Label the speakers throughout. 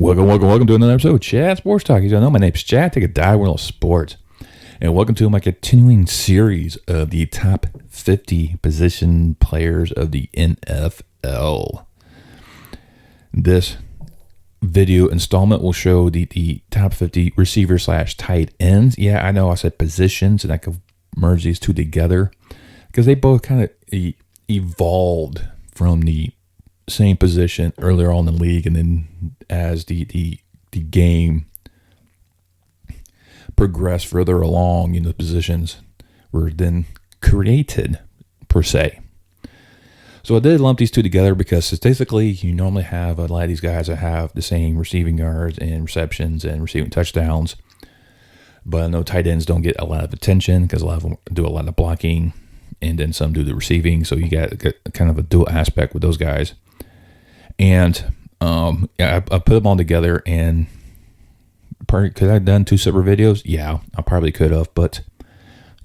Speaker 1: Welcome to another episode of Chad Sports Talk. You don't know, my name's Chad. Take a dive with sports. And welcome to my continuing series of the top 50 position players of the NFL. This video installment will show the top 50 receivers / tight ends. Yeah, I know I said positions, and I could merge these two together because they both kind of evolved from the same position earlier on in the league, and then as the game progressed further along, the positions were then created per se. So I did lump these two together because statistically, you normally have a lot of these guys that have the same receiving yards and receptions and receiving touchdowns. But I know tight ends don't get a lot of attention because a lot of them do a lot of blocking, and then some do the receiving. So you got kind of a dual aspect with those guys. And I put them all together, and could I have done two separate videos? Yeah, I probably could have, but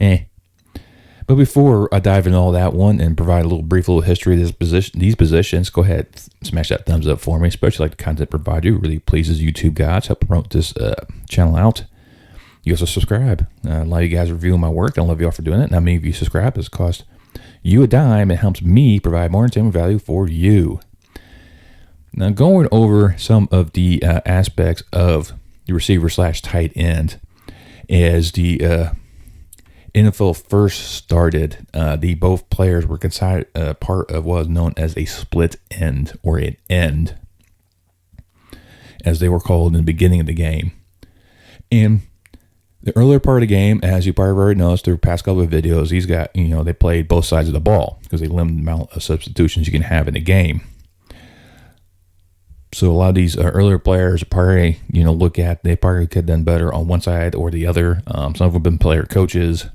Speaker 1: But before I dive into all that one and provide a brief history of these positions, go ahead, smash that thumbs up for me, especially like the content provided you. It really pleases YouTube guys. Help promote this channel out. You also subscribe. A lot of you guys are reviewing my work. I love you all for doing it. Now, many of you subscribe. This costs you a dime. It helps me provide more entertainment value for you. Now, going over some of the aspects of the receiver / tight end, as the NFL first started, both players were considered part of what was known as a split end, or an end, as they were called in the beginning of the game. In the earlier part of the game, as you probably already noticed through the past couple of videos, these guys, they played both sides of the ball because they limited the amount of substitutions you can have in a game. So a lot of these earlier players probably, they probably could have done better on one side or the other. Some of them have been player coaches.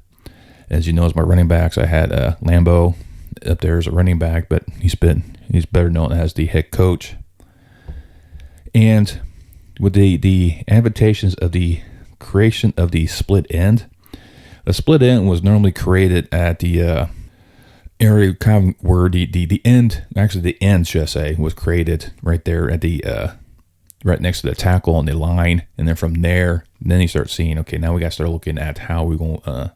Speaker 1: As you know, as my running backs, I had Lambeau up there as a running back, but he's better known as the head coach. And with the adaptations of the creation of the split end, a split end was normally created at the area kind of where the end, actually the end, should I say, was created right there at the right next to the tackle on the line, and then from there, then you start seeing, okay, now we got to start looking at how we're going to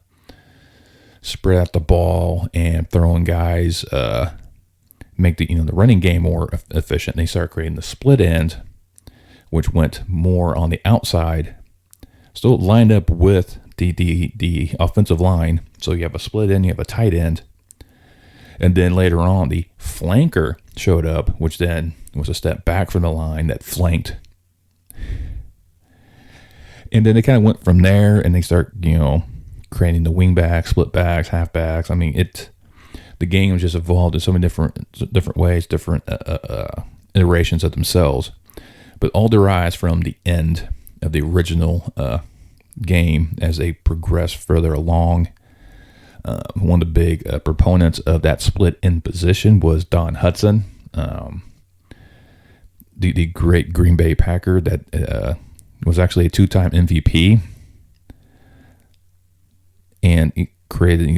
Speaker 1: spread out the ball and throwing guys, make the running game more efficient. They start creating the split end, which went more on the outside, still lined up with the offensive line. So you have a split end, you have a tight end. And then later on, the flanker showed up, which then was a step back from the line that flanked. And then they kind of went from there, and they start, creating the wing backs, split backs, half backs. I mean, the game was just evolved in so many different ways, different iterations of themselves. But all derives from the end of the original game as they progress further along. One of the big proponents of that split end position was Don Hudson, the great Green Bay Packer that was actually a 2-time MVP, and he created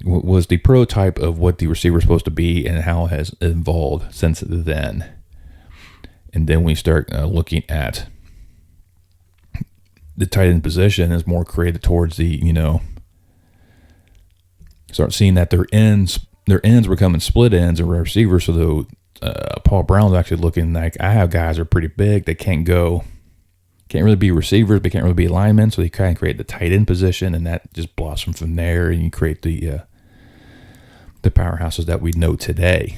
Speaker 1: was the prototype of what the receiver is supposed to be and how it has evolved since then. And then we start looking at the tight end position is more created towards the start seeing that their ends were becoming split ends and receivers. So Paul Brown's actually looking like, I have guys that are pretty big. They can't really be receivers, but can't really be linemen. So they kind of create the tight end position, and that just blossomed from there. And you create the powerhouses that we know today.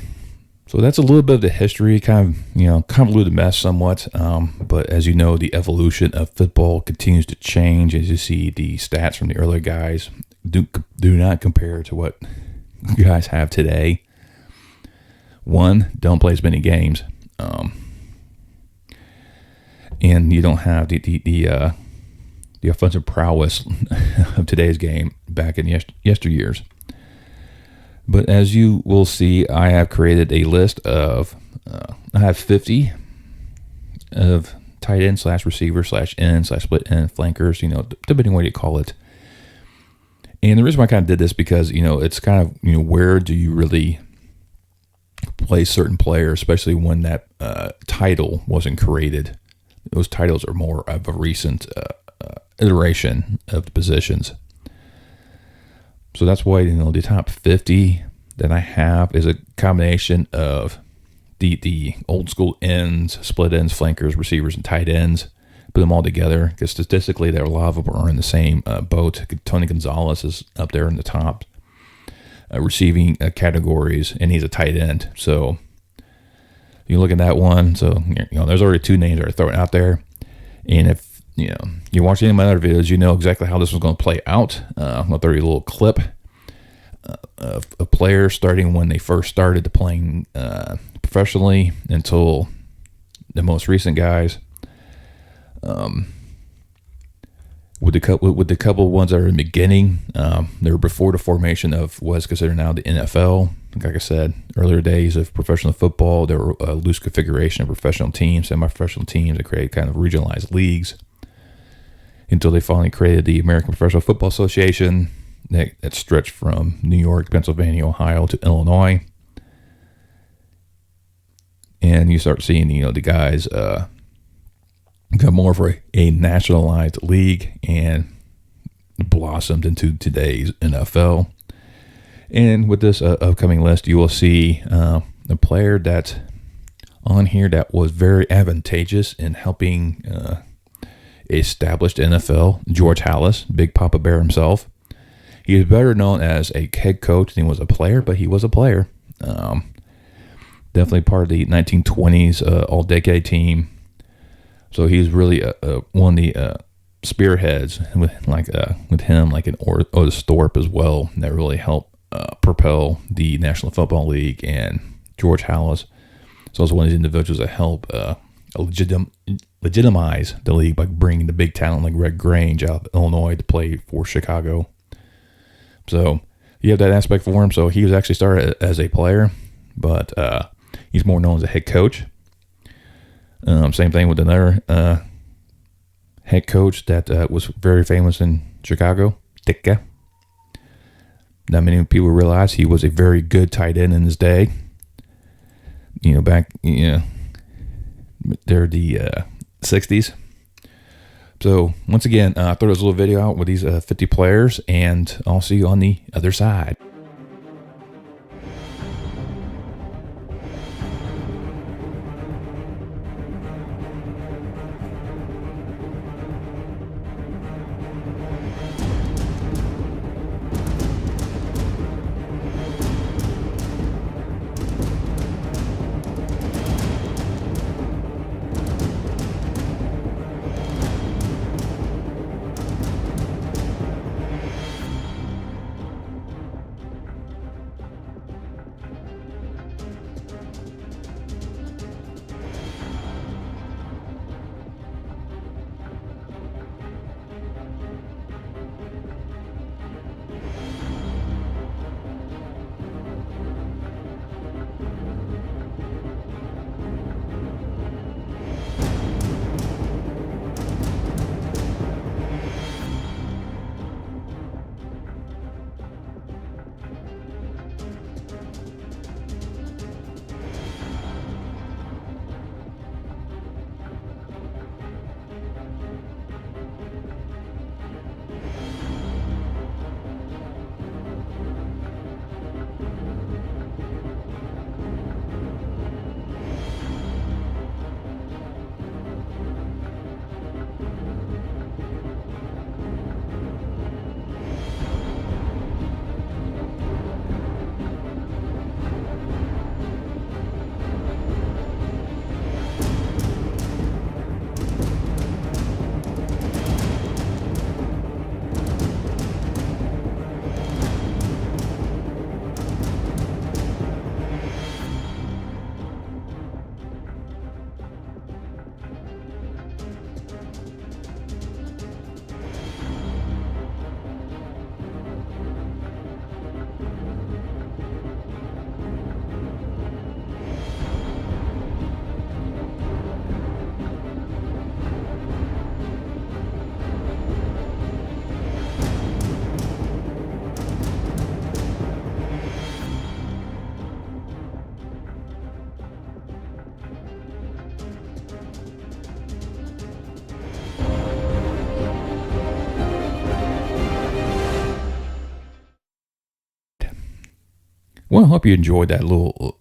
Speaker 1: So that's a little bit of the history, kind of, convoluted mess somewhat. But as you know, the evolution of football continues to change. As you see, the stats from the earlier guys do not compare to what guys have today. One, don't play as many games, and you don't have the offensive prowess of today's game back in yesteryears. But as you will see, I have created a list of I have 50 of tight end / receiver / end / split end flankers, depending on what you call it. And the reason why I kind of did this because, it's kind of, where do you really place certain players, especially when that title wasn't created. Those titles are more of a recent iteration of the positions. So that's why, the top 50 that I have is a combination of the old school ends, split ends, flankers, receivers, and tight ends. Put them all together because statistically, there are a lot of them are in the same boat. Tony Gonzalez is up there in the top receiving categories, and he's a tight end. So you look at that one. So there's already two names that are thrown out there, and if you're watching any of my other videos, you know exactly how this was going to play out. I'm going to throw you a little clip of players starting when they first started playing professionally until the most recent guys. With the couple ones that are in the beginning, they were before the formation of what's considered now the NFL. Like I said, earlier days of professional football, there were a loose configuration of professional teams, semi-professional teams that created kind of regionalized leagues until they finally created the American Professional Football Association that stretched from New York, Pennsylvania, Ohio to Illinois. And you start seeing, the guys become more of a nationalized league and blossomed into today's NFL. And with this upcoming list, you will see a player that's on here that was very advantageous in helping establish the NFL, George Halas, Big Papa Bear himself. He is better known as a head coach than he was a player, but he was a player. Definitely part of the 1920s all-decade team. So he's really one of the spearheads with him, like an Otis Thorpe as well, that really helped propel the National Football League, and George Halas. So it's one of these individuals that help legitimize the league by bringing the big talent like Red Grange out of Illinois to play for Chicago. So you have that aspect for him. So he was actually started as a player, but he's more known as a head coach. Same thing with another head coach that was very famous in Chicago, Ditka. Not many people realize he was a very good tight end in his day. Back there the 60s. So once again, I throw this little video out with these 50 players, and I'll see you on the other side. Well, I hope you enjoyed that little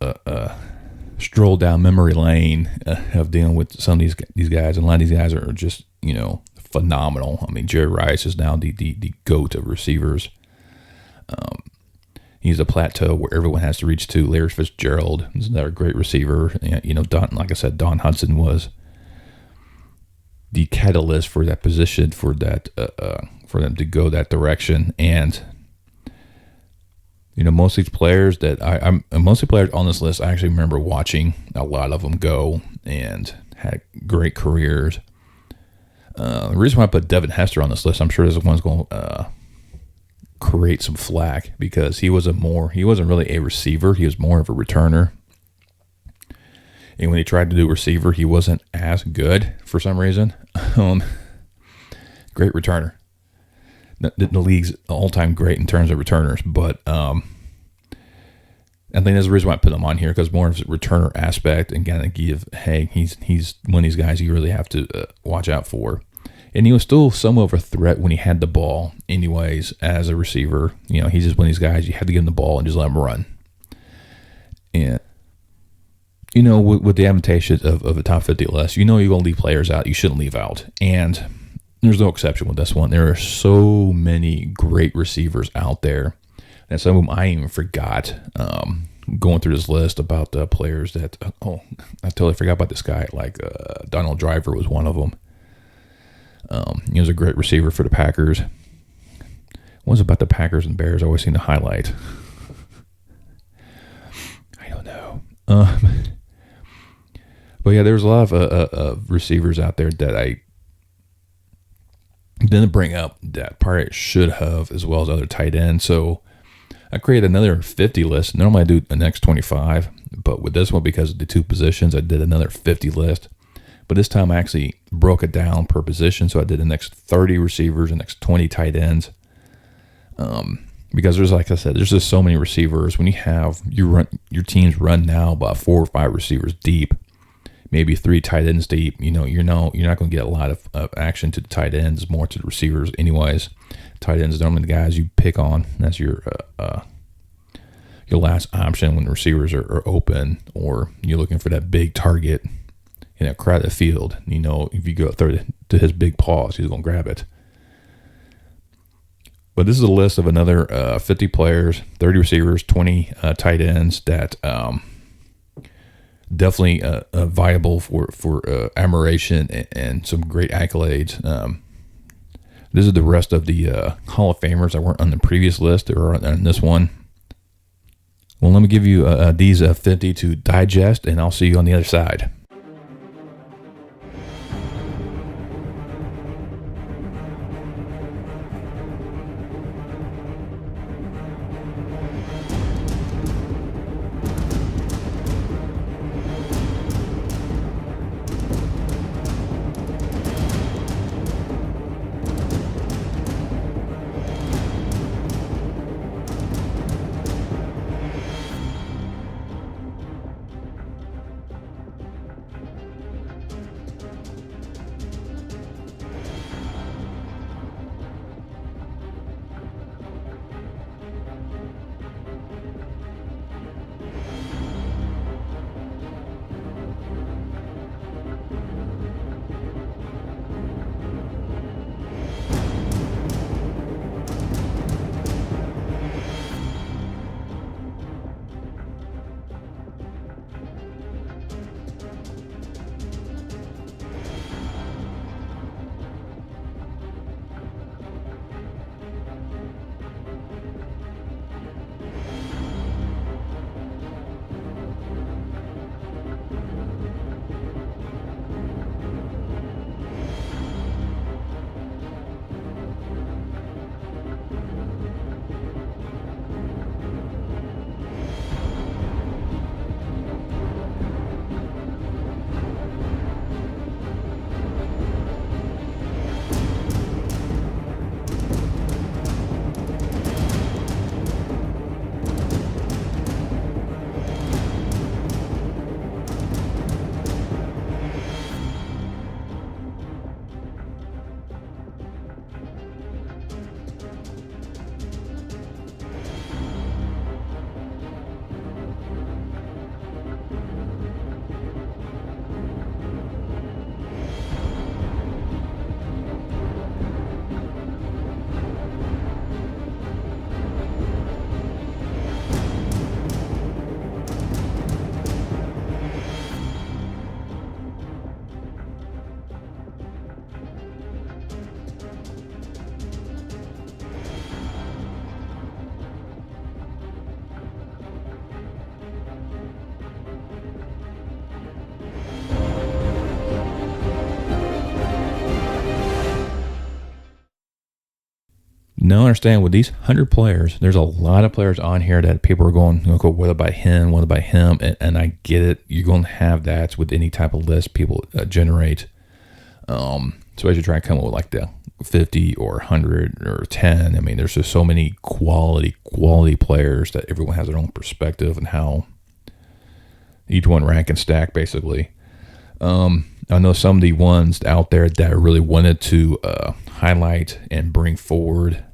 Speaker 1: stroll down memory lane of dealing with some of these guys. And a lot of these guys are just, phenomenal. I mean, Jerry Rice is now the GOAT of receivers. He's a plateau where everyone has to reach to. Larry Fitzgerald is another great receiver. Don, like I said, Don Hudson was the catalyst for that position, for that for them to go that direction. And most of these players most of the players on this list, I actually remember watching a lot of them go and had great careers. The reason why I put Devin Hester on this list, I'm sure this one's going to create some flack, because he wasn't really a receiver. He was more of a returner. And when he tried to do receiver, he wasn't as good for some reason. Great returner. The league's all-time great in terms of returners, but I think that's the reason why I put him on here, because more of his returner aspect, and kind of give, hey, he's one of these guys you really have to watch out for. And he was still somewhat of a threat when he had the ball anyways as a receiver. He's just one of these guys, you have to give him the ball and just let him run. And, with the invitation of a top 50 list, you're going to leave players out you shouldn't leave out. And there's no exception with this one. There are so many great receivers out there, and some of them I even forgot. Going through this list about the players that, I totally forgot about this guy. Like Donald Driver was one of them. He was a great receiver for the Packers. What was it about the Packers and Bears I always seem to highlight? I don't know. But yeah, there's a lot of receivers out there that I didn't bring up that probably should have, as well as other tight ends. So I created another 50 list. Normally I do the next 25, but with this one, because of the two positions, I did another 50 list. But this time I actually broke it down per position. So I did the next 30 receivers, the next 20 tight ends. Because there's, like I said, there's just so many receivers. When you have your teams run now about 4 or 5 receivers deep, maybe 3 tight ends deep, you're not going to get a lot of action to the tight ends, more to the receivers anyways. Tight ends are normally the guys you pick on. That's your last option when the receivers are open, or you're looking for that big target in a crowded field. If you go through to his big paws, he's going to grab it. But this is a list of another 50 players, 30 receivers, 20 tight ends that definitely viable for admiration and some great accolades. This is the rest of the Hall of Famers that weren't on the previous list or on this one. Well, let me give you these 50 to digest, and I'll see you on the other side. Now understand with these 100 players, there's a lot of players on here that people are going, what about him? What about him? And I get it. You're going to have that with any type of list people generate. Especially trying to come up with like the 50 or 100 or 10. I mean, there's just so many quality players that everyone has their own perspective and how each one rank and stack, basically. I know some of the ones out there that I really wanted to highlight and bring forward,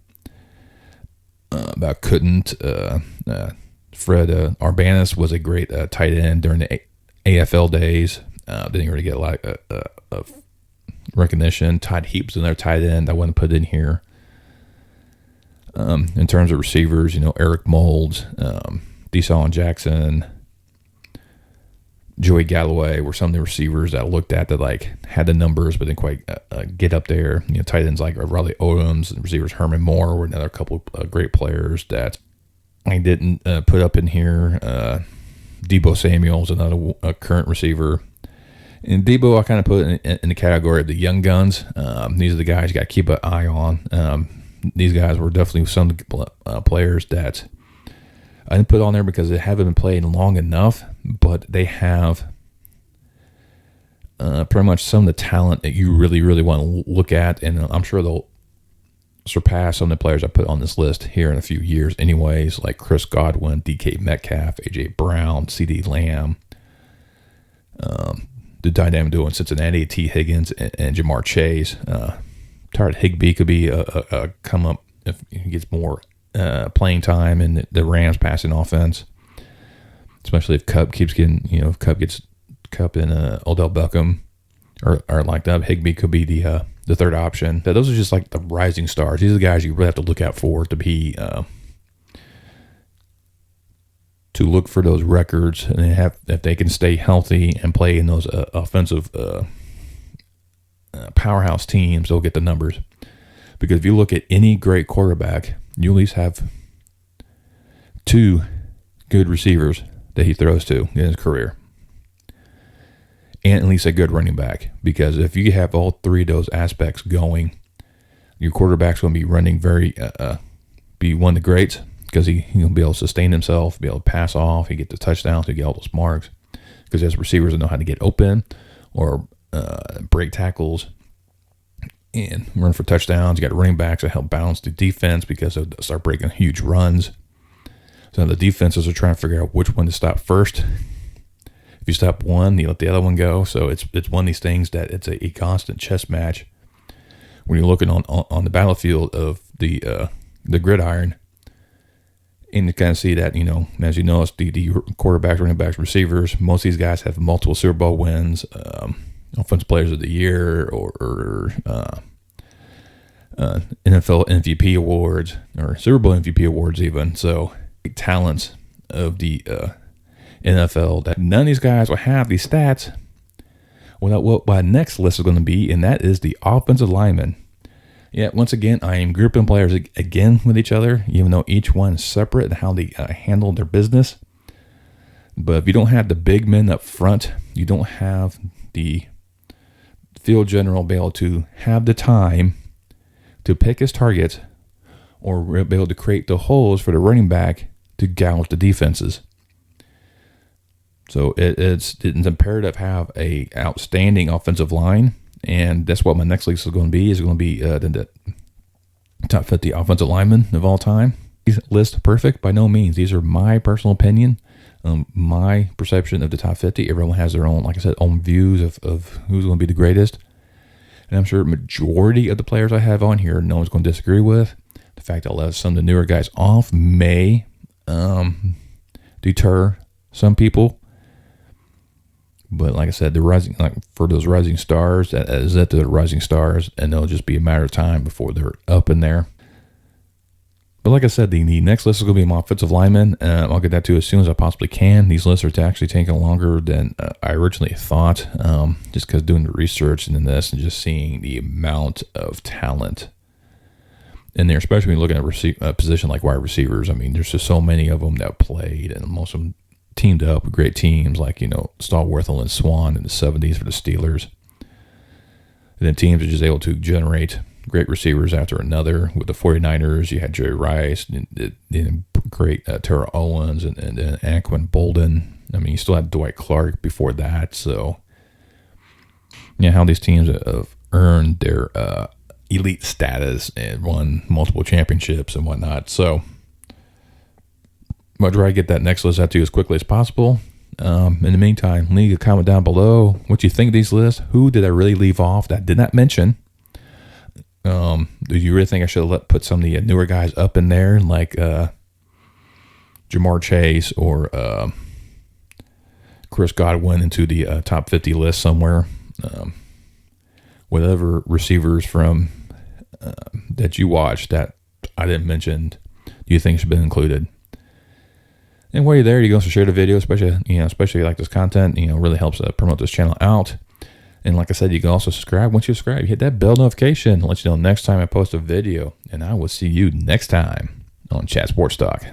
Speaker 1: but couldn't. Fred Arbanis was a great tight end during the AFL days. Didn't really get a lot of recognition. Todd Heap's another tight end I want to put in here. In terms of receivers, Eric Moulds, Deshaun Jackson, Joey Galloway were some of the receivers that I looked at that like had the numbers but didn't quite get up there. Tight ends like Raleigh Odoms and receivers Herman Moore were another couple of great players that I didn't put up in here. Debo Samuel's another current receiver. And Debo I kind of put in the category of the young guns. These are the guys you got to keep an eye on. These guys were definitely some players that I didn't put on there because they haven't been playing long enough, but they have pretty much some of the talent that you really, really want to look at, and I'm sure they'll surpass some of the players I put on this list here in a few years anyways, like Chris Godwin, DK Metcalf, AJ Brown, CD Lamb, the dynamic duo in Cincinnati, T. Higgins and Jamar Chase. Tyler Higbee could be a come up if he gets more playing time in the Rams passing offense, especially if Cup keeps getting, if Cup gets Cup and Odell Beckham are like that. Higbee could be the third option. But those are just like the rising stars. These are the guys you really have to look out for to be to look for those records, and if they can stay healthy and play in those offensive powerhouse teams, they'll get the numbers. Because if you look at any great quarterback, you at least have two good receivers that he throws to in his career, and at least a good running back. Because if you have all three of those aspects going, your quarterback's going to be running be one of the greats, because he'll be able to sustain himself, be able to pass off, he get the touchdowns, he get all those marks. Because as receivers that know how to get open or break tackles and run for touchdowns. You got running backs that help balance the defense because they'll start breaking huge runs. So the defenses are trying to figure out which one to stop first. If you stop one, you let the other one go. So it's one of these things that it's a constant chess match when you're looking on the battlefield of the gridiron. And you kind of see that, as you know, it's the quarterbacks, running backs, receivers. Most of these guys have multiple Super Bowl wins, Offensive Players of the Year, or NFL MVP awards, or Super Bowl MVP awards even. So talents of the NFL that none of these guys will have these stats without what my next list is going to be, and that is the offensive linemen. Yeah, once again, I am grouping players again with each other, even though each one is separate in how they handle their business. But if you don't have the big men up front, you don't have the field general be able to have the time to pick his targets or be able to create the holes for the running back to gouge the defenses. So it's imperative to have a outstanding offensive line. And that's what my next list is going to be. The top 50 offensive linemen of all time. These lists perfect by no means. These are my personal opinion, my perception of the top 50. Everyone has their own, like I said, own views of who's going to be the greatest. And I'm sure majority of the players I have on here, no one's going to disagree with. The fact that I left some of the newer guys off may deter some people. But like I said, for those rising stars, that is it. They're rising stars, and it'll just be a matter of time before they're up in there. But like I said, the next list is going to be my offensive linemen. I'll get that to as soon as I possibly can. These lists are actually taking longer than I originally thought, just because doing the research into this and just seeing the amount of talent in there, especially when you're looking at a position like wide receivers. I mean, there's just so many of them that played, and most of them teamed up with great teams like, Stallworth and Swan in the 70s for the Steelers. And then teams are just able to generate great receivers after another. With the 49ers, you had Jerry Rice, and great Terrell Owens, and Anquan Bolden. I mean, you still had Dwight Clark before that. So, yeah, how these teams have earned their elite status and won multiple championships and whatnot. So, I'm going to try to get that next list out to you as quickly as possible. In the meantime, leave a comment down below what you think of these lists. Who did I really leave off that I did not mention? Do you really think I should have put some of the newer guys up in there, like Jamar Chase or Chris Godwin into the top 50 list somewhere? Whatever receivers from that you watched that I didn't mention, do you think should have been included? And while you're there, you can also share the video, especially if you like this content. Really helps promote this channel out. And like I said, you can also subscribe. Once you subscribe, hit that bell notification. Let you know next time I post a video. And I will see you next time on Chat Sports Talk.